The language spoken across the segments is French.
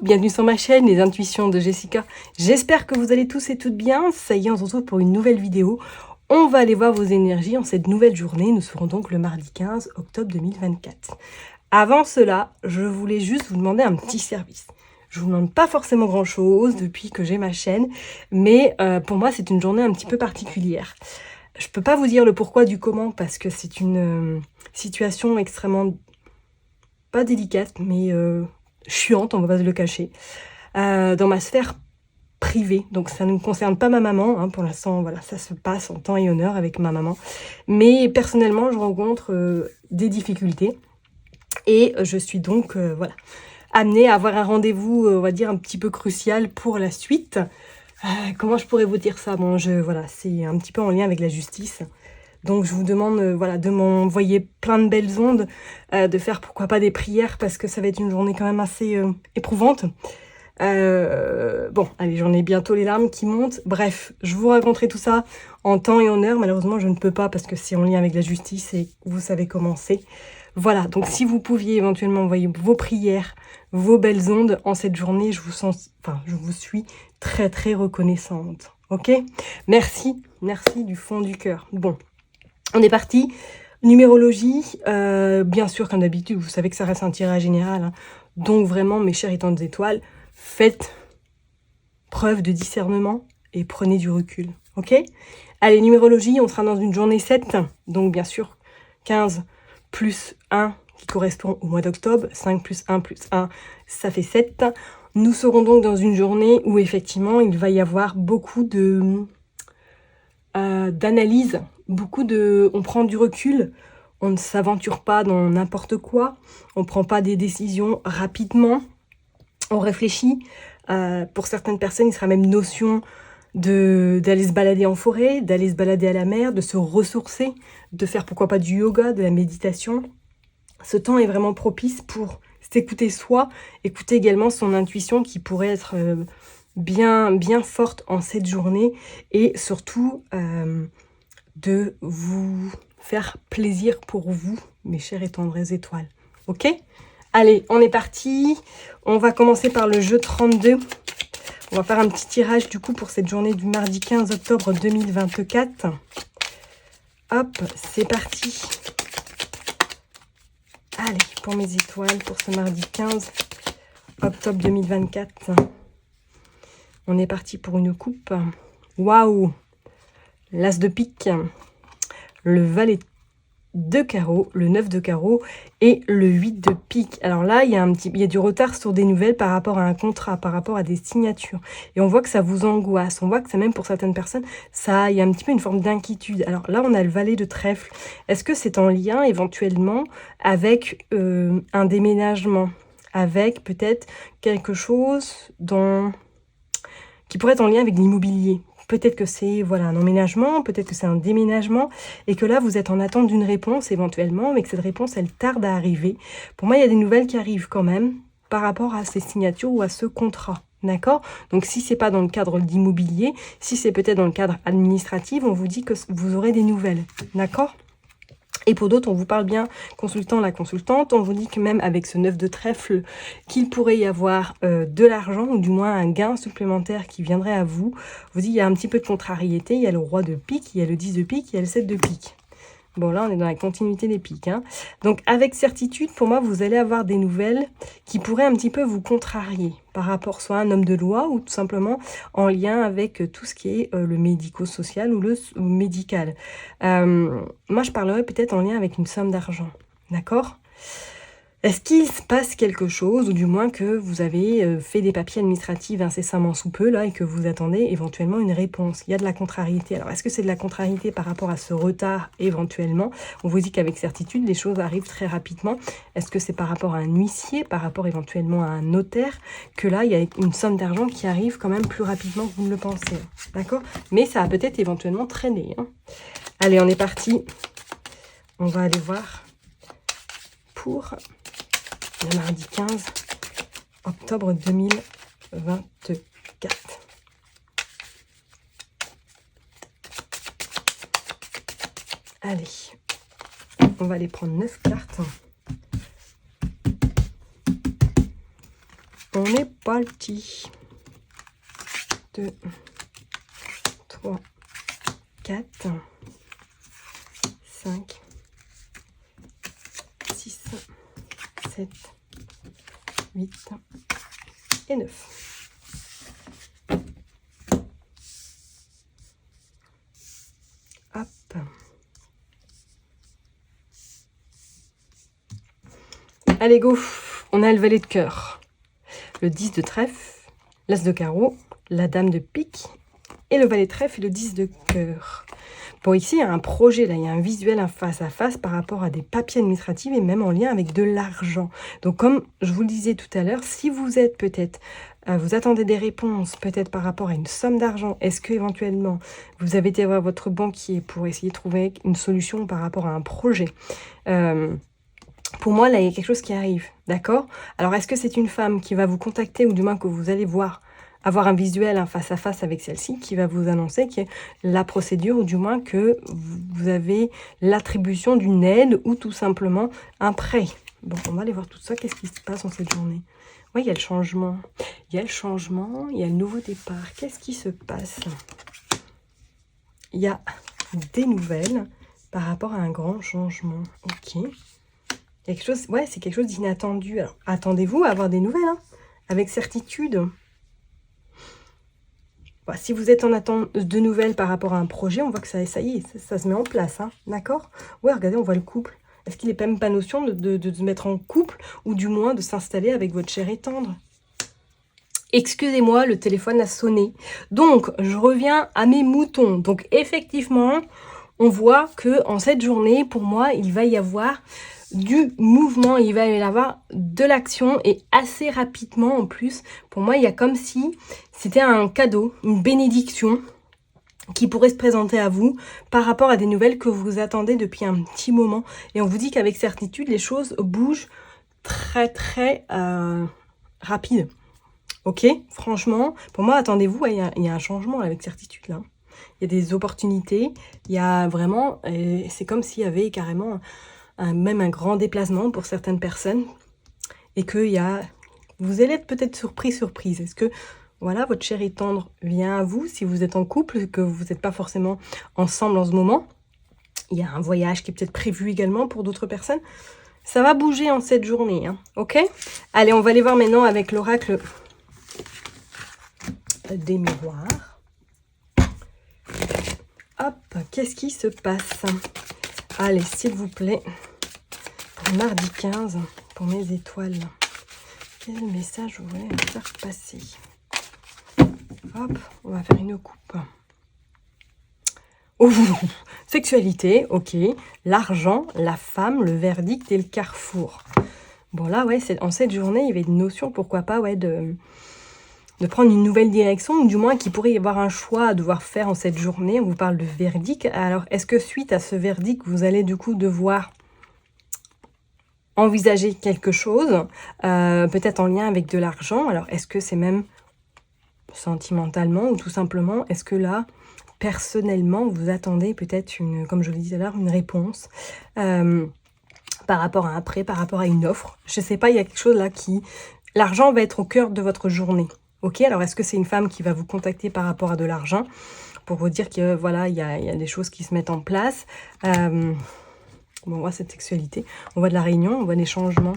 bienvenue sur ma chaîne, les intuitions de Jessica. J'espère que vous allez tous et toutes bien. Ça y est, on se retrouve pour une nouvelle vidéo. On va aller voir vos énergies en cette nouvelle journée. Nous serons donc le mardi 15 octobre 2024. Avant cela, je voulais juste vous demander un petit service. Je vous demande pas forcément grand chose depuis que j'ai ma chaîne, mais pour moi c'est une journée un petit peu particulière. Je peux pas vous dire le pourquoi du comment parce que c'est une situation extrêmement pas délicate, mais chiante, on va pas se le cacher, dans ma sphère privée. Donc ça ne concerne pas ma maman, hein, pour l'instant, voilà, ça se passe en temps et honneur avec ma maman. Mais personnellement, je rencontre des difficultés et je suis donc voilà, amenée à avoir un rendez-vous, on va dire, un petit peu crucial pour la suite. Comment je pourrais vous dire ça? Bon, voilà, c'est un petit peu en lien avec la justice. Donc je vous demande voilà, de m'envoyer plein de belles ondes, de faire pourquoi pas des prières parce que ça va être une journée quand même assez éprouvante. Bon, allez, j'en ai bientôt les larmes qui montent. Bref, je vous raconterai tout ça en temps et en heure. Malheureusement, je ne peux pas parce que c'est en lien avec la justice et vous savez comment c'est. Voilà, donc si vous pouviez éventuellement envoyer vos prières, vos belles ondes en cette journée, je vous suis très très reconnaissante. Ok? Merci, merci du fond du cœur. Bon. On est parti. Numérologie, bien sûr, comme d'habitude, vous savez que ça reste un tirage général. Hein. Donc vraiment, mes chers étoiles des étoiles, faites preuve de discernement et prenez du recul. Ok? Allez, numérologie, on sera dans une journée 7. Donc bien sûr, 15 plus 1 qui correspond au mois d'octobre. 5 plus 1 plus 1, ça fait 7. Nous serons donc dans une journée où effectivement, il va y avoir beaucoup d'analyse. On prend du recul, on ne s'aventure pas dans n'importe quoi, on ne prend pas des décisions rapidement, on réfléchit. Pour certaines personnes, il sera même notion d'aller se balader en forêt, d'aller se balader à la mer, de se ressourcer, de faire pourquoi pas du yoga, de la méditation. Ce temps est vraiment propice pour s'écouter soi, écouter également son intuition qui pourrait être bien forte en cette journée et surtout de vous faire plaisir pour vous, mes chères et tendres étoiles. Ok? Allez, on est parti. On va commencer par le jeu 32. On va faire un petit tirage du coup pour cette journée du mardi 15 octobre 2024. Hop, c'est parti. Allez, pour mes étoiles, pour ce mardi 15 octobre 2024. On est parti pour une coupe. Waouh! L'as de pique, le valet de carreau, le 9 de carreau et le 8 de pique. Alors là, il y a du retard sur des nouvelles par rapport à un contrat, par rapport à des signatures. Et on voit que ça vous angoisse. On voit que c'est même pour certaines personnes, il y a un petit peu une forme d'inquiétude. Alors là, on a le valet de trèfle. Est-ce que c'est en lien éventuellement avec un déménagement, avec peut-être quelque chose qui pourrait être en lien avec l'immobilier? Peut-être que c'est voilà, un emménagement, peut-être que c'est un déménagement, et que là, vous êtes en attente d'une réponse éventuellement, mais que cette réponse, elle tarde à arriver. Pour moi, il y a des nouvelles qui arrivent quand même par rapport à ces signatures ou à ce contrat. D'accord? Donc, si c'est pas dans le cadre d'immobilier, si c'est peut-être dans le cadre administratif, on vous dit que vous aurez des nouvelles. D'accord? Et pour d'autres, on vous parle bien, consultant la consultante, on vous dit que même avec ce 9 de trèfle, qu'il pourrait y avoir de l'argent, ou du moins un gain supplémentaire qui viendrait à vous. Vous dit il y a un petit peu de contrariété, il y a le roi de pique, il y a le 10 de pique, il y a le 7 de pique. Bon, là, on est dans la continuité des piques. Hein. Donc, avec certitude, pour moi, vous allez avoir des nouvelles qui pourraient un petit peu vous contrarier par rapport soit à un homme de loi ou tout simplement en lien avec tout ce qui est le médico-social ou le médical. Moi, je parlerais peut-être en lien avec une somme d'argent. D'accord ? Est-ce qu'il se passe quelque chose, ou du moins que vous avez fait des papiers administratifs incessamment sous peu, là, et que vous attendez éventuellement une réponse? Il y a de la contrariété. Alors, est-ce que c'est de la contrariété par rapport à ce retard éventuellement? On vous dit qu'avec certitude, les choses arrivent très rapidement. Est-ce que c'est par rapport à un huissier, par rapport éventuellement à un notaire, que là, il y a une somme d'argent qui arrive quand même plus rapidement que vous ne le pensez? D'accord? Mais ça a peut-être éventuellement traîné. Hein. Allez, on est parti. On va aller voir pour le mardi 15 octobre 2024. Allez, on va aller prendre 9 cartes. On est parti. 2, 3, 4, 5, 6, 7, 8 et 9. Hop. Allez, go. On a le valet de cœur, le 10 de trèfle, l'as de carreau, la dame de pique et le valet de trèfle et le 10 de cœur. Bon, ici, il y a un projet, là, il y a un visuel, un face-à-face par rapport à des papiers administratifs et même en lien avec de l'argent. Donc, comme je vous le disais tout à l'heure, si vous êtes peut-être, vous attendez des réponses, peut-être par rapport à une somme d'argent, est-ce que éventuellement vous avez été voir votre banquier pour essayer de trouver une solution par rapport à un projet pour moi, là, il y a quelque chose qui arrive, d'accord? Alors, est-ce que c'est une femme qui va vous contacter ou du moins que vous allez voir, avoir un visuel, un face-à-face avec celle-ci qui va vous annoncer qu'il y a la procédure ou du moins que vous avez l'attribution d'une aide ou tout simplement un prêt? Bon, on va aller voir tout ça. Qu'est-ce qui se passe en cette journée? Oui, il y a le changement. Il y a le changement, il y a le nouveau départ. Qu'est-ce qui se passe? Il y a des nouvelles par rapport à un grand changement. Ok. Quelque chose, ouais, c'est quelque chose d'inattendu. Alors, attendez-vous à avoir des nouvelles, hein, avec certitude. Bah, si vous êtes en attente de nouvelles par rapport à un projet, on voit que ça y est, ça se met en place, hein, d'accord? Ouais, regardez, on voit le couple. Est-ce qu'il n'est même pas notion de se mettre en couple ou du moins de s'installer avec votre cher et tendre? Excusez-moi, le téléphone a sonné. Donc, je reviens à mes moutons. Donc, effectivement, on voit que en cette journée, pour moi, il va y avoir du mouvement, il va y avoir de l'action et assez rapidement en plus. Pour moi, il y a comme si c'était un cadeau, une bénédiction qui pourrait se présenter à vous par rapport à des nouvelles que vous attendez depuis un petit moment. Et on vous dit qu'avec certitude, les choses bougent très rapide. Ok, franchement, pour moi, attendez-vous, ouais, il y a un changement avec certitude là. Il y a des opportunités, il y a vraiment, c'est comme s'il y avait carrément même un grand déplacement pour certaines personnes et que vous allez être peut-être surprise. Est-ce que, voilà, votre chéri tendre vient à vous si vous êtes en couple, que vous n'êtes pas forcément ensemble en ce moment? Il y a un voyage qui est peut-être prévu également pour d'autres personnes. Ça va bouger en cette journée, hein, ok? Allez, on va aller voir maintenant avec l'oracle des miroirs. Hop, qu'est-ce qui se passe? Allez, s'il vous plaît, pour mardi 15, pour mes étoiles, quel message vous voulez me faire passer? Hop, on va faire une coupe. Ouh, sexualité, ok. L'argent, la femme, le verdict et le carrefour. Bon là, ouais, en cette journée, il y avait une notion, pourquoi pas, ouais, de prendre une nouvelle direction, ou du moins qu'il pourrait y avoir un choix à devoir faire en cette journée. On vous parle de verdict. Alors, est-ce que suite à ce verdict, vous allez du coup devoir envisager quelque chose, peut-être en lien avec de l'argent? Alors, est-ce que c'est même sentimentalement ou tout simplement, est-ce que là, personnellement, vous attendez peut-être comme je le disais tout à l'heure, une réponse par rapport à un prêt, par rapport à une offre? Je ne sais pas, il y a quelque chose là qui... L'argent va être au cœur de votre journée. Ok, alors est-ce que c'est une femme qui va vous contacter par rapport à de l'argent pour vous dire que voilà, il y a des choses qui se mettent en place? Bon, on voit cette sexualité, on voit de la réunion, on voit des changements.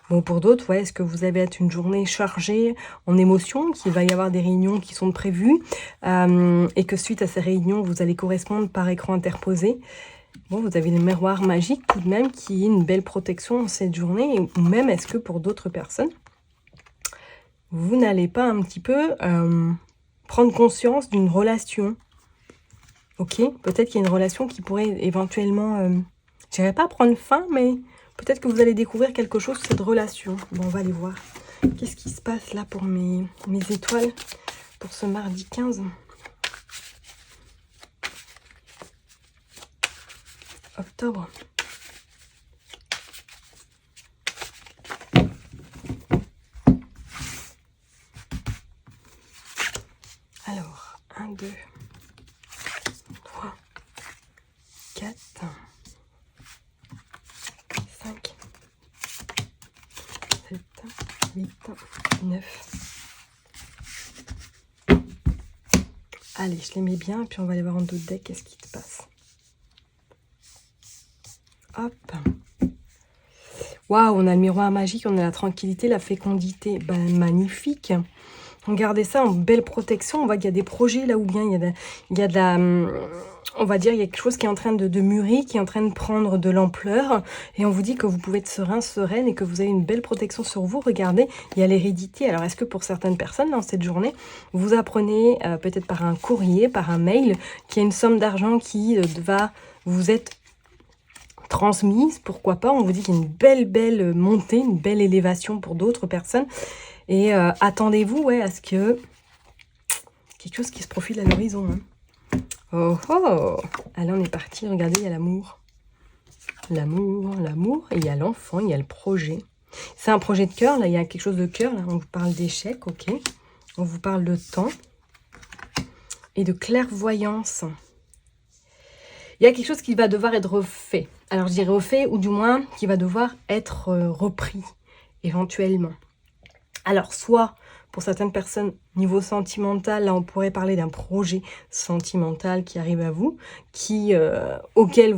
Bon, pour d'autres, ouais, est-ce que vous allez être une journée chargée en émotions, qu'il va y avoir des réunions qui sont prévues et que suite à ces réunions, vous allez correspondre par écran interposé? Bon, vous avez le miroir magique tout de même qui est une belle protection en cette journée. Ou même, est-ce que pour d'autres personnes, vous n'allez pas un petit peu prendre conscience d'une relation? Ok, peut-être qu'il y a une relation qui pourrait éventuellement, je dirais pas prendre fin, mais peut-être que vous allez découvrir quelque chose sur cette relation. Bon, on va aller voir. Qu'est-ce qui se passe là pour mes étoiles pour ce mardi 15 octobre? Alors, 1, 2, 3, 4, 5, 7, 8, 9, Allez, je les mets bien, et puis on va aller voir en d'autres decks, qu'est-ce qui te passe. Hop. Waouh, on a le miroir magique, on a la tranquillité, la fécondité. Ben, magnifique. Regardez ça, en belle protection. On voit qu'il y a des projets là où bien il y a de la... On va dire, il y a quelque chose qui est en train de mûrir, qui est en train de prendre de l'ampleur. Et on vous dit que vous pouvez être serein, sereine et que vous avez une belle protection sur vous. Regardez, il y a l'hérédité. Alors, est-ce que pour certaines personnes, dans cette journée, vous apprenez peut-être par un courrier, par un mail, qu'il y a une somme d'argent qui va vous être transmise, pourquoi pas. On vous dit qu'il y a une belle montée, une belle élévation pour d'autres personnes. Et attendez-vous à ce que quelque chose qui se profile à l'horizon. Hein. Oh oh! Allez, on est parti. Regardez, il y a l'amour. L'amour. Et il y a l'enfant, il y a le projet. C'est un projet de cœur. Là, il y a quelque chose de cœur. Là, on vous parle d'échec, ok. On vous parle de temps. Et de clairvoyance. Il y a quelque chose qui va devoir être refait. Alors, je dirais refait, ou du moins, qui va devoir être repris, éventuellement. Alors, soit, pour certaines personnes, niveau sentimental, là, on pourrait parler d'un projet sentimental qui arrive à vous, auquel,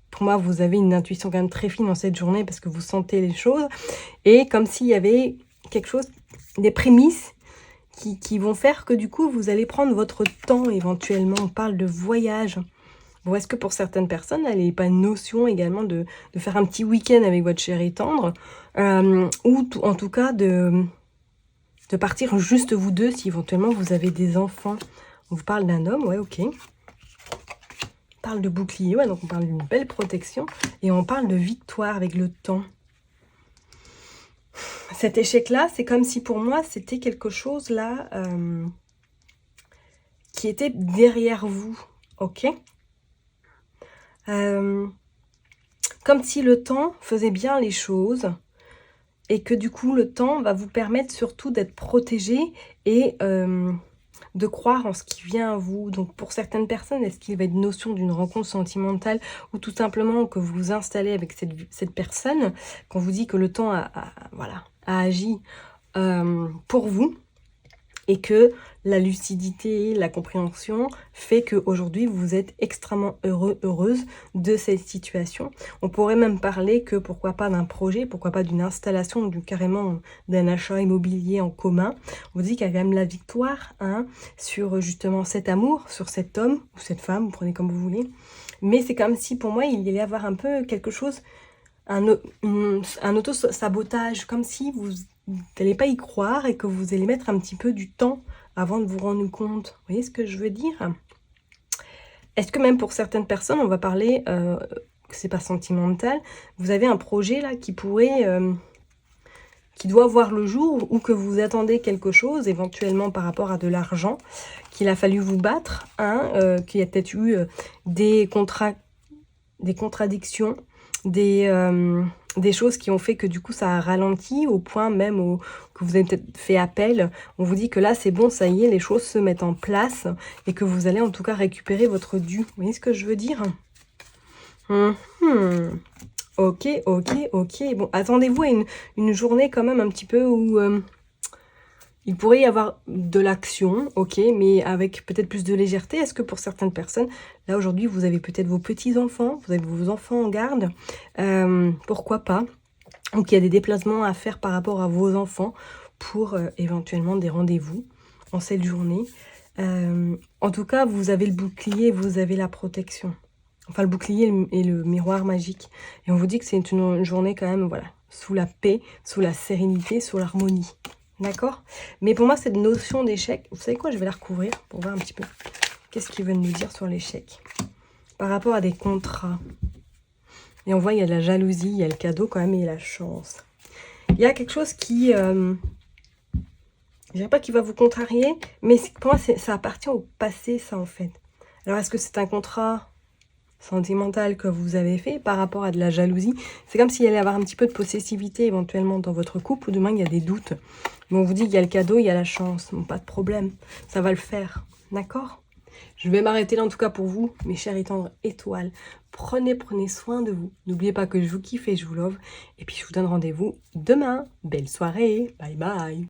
pour moi, vous avez une intuition quand même très fine dans cette journée, parce que vous sentez les choses, et comme s'il y avait quelque chose, des prémices, qui vont faire que, du coup, vous allez prendre votre temps, éventuellement. On parle de voyage. Bon, est-ce que pour certaines personnes, elle n'est pas une notion également de faire un petit week-end avec votre chéri tendre, ou en tout cas de partir juste vous deux si éventuellement vous avez des enfants. On vous parle d'un homme, ouais, ok. On parle de bouclier, ouais, donc on parle d'une belle protection. Et on parle de victoire avec le temps. Cet échec-là, c'est comme si pour moi, c'était quelque chose là qui était derrière vous, ok. Comme si le temps faisait bien les choses et que du coup le temps va vous permettre surtout d'être protégé et de croire en ce qui vient à vous. Donc pour certaines personnes, est-ce qu'il va y avoir une notion d'une rencontre sentimentale ou tout simplement que vous vous installez avec cette personne, qu'on vous dit que le temps a agi pour vous et que la lucidité, la compréhension fait qu'aujourd'hui, vous êtes extrêmement heureuse de cette situation. On pourrait même parler que, pourquoi pas, d'un projet, pourquoi pas d'une installation ou carrément d'un achat immobilier en commun. On vous dit qu'il y a quand même la victoire sur justement cet amour, sur cet homme ou cette femme, vous prenez comme vous voulez. Mais c'est comme si, pour moi, il y allait avoir un peu quelque chose, un auto-sabotage, comme si vous n'allez pas y croire et que vous allez mettre un petit peu du temps avant de vous rendre compte. Vous voyez ce que je veux dire? Est-ce que même pour certaines personnes, on va parler, que c'est pas sentimental, vous avez un projet là qui pourrait, qui doit voir le jour ou que vous attendez quelque chose, éventuellement par rapport à de l'argent, qu'il a fallu vous battre, qu'il y a peut-être eu des contradictions, des choses qui ont fait que du coup ça a ralenti au point même que vous avez peut-être fait appel. On vous dit que là c'est bon, ça y est, les choses se mettent en place et que vous allez en tout cas récupérer votre dû. Vous voyez ce que je veux dire? Ok. Bon, attendez-vous à une journée quand même un petit peu où il pourrait y avoir de l'action, ok, mais avec peut-être plus de légèreté. Est-ce que pour certaines personnes, là aujourd'hui, vous avez peut-être vos petits-enfants, vous avez vos enfants en garde, pourquoi pas, ou qu'il y a des déplacements à faire par rapport à vos enfants pour éventuellement des rendez-vous en cette journée. En tout cas, vous avez le bouclier, vous avez la protection. Enfin, le bouclier et le miroir magique. Et on vous dit que c'est une journée quand même, voilà, sous la paix, sous la sérénité, sous l'harmonie. D'accord? Mais pour moi, cette notion d'échec, vous savez quoi? Je vais la recouvrir pour voir un petit peu qu'est-ce qu'ils veulent nous dire sur l'échec. Par rapport à des contrats. Et on voit, il y a de la jalousie, il y a le cadeau quand même et la chance. Il y a quelque chose qui... je dirais pas qu'il va vous contrarier, mais pour moi, ça appartient au passé, ça, en fait. Alors, est-ce que c'est un contrat sentimental que vous avez fait par rapport à de la jalousie? C'est comme s'il y allait avoir un petit peu de possessivité éventuellement dans votre couple, ou demain il y a des doutes. Mais on vous dit qu'il y a le cadeau, il y a la chance. Bon, pas de problème, ça va le faire. D'accord? Je vais m'arrêter là en tout cas pour vous, mes chers et tendres étoiles. Prenez soin de vous. N'oubliez pas que je vous kiffe et je vous love. Et puis je vous donne rendez-vous demain. Belle soirée. Bye bye.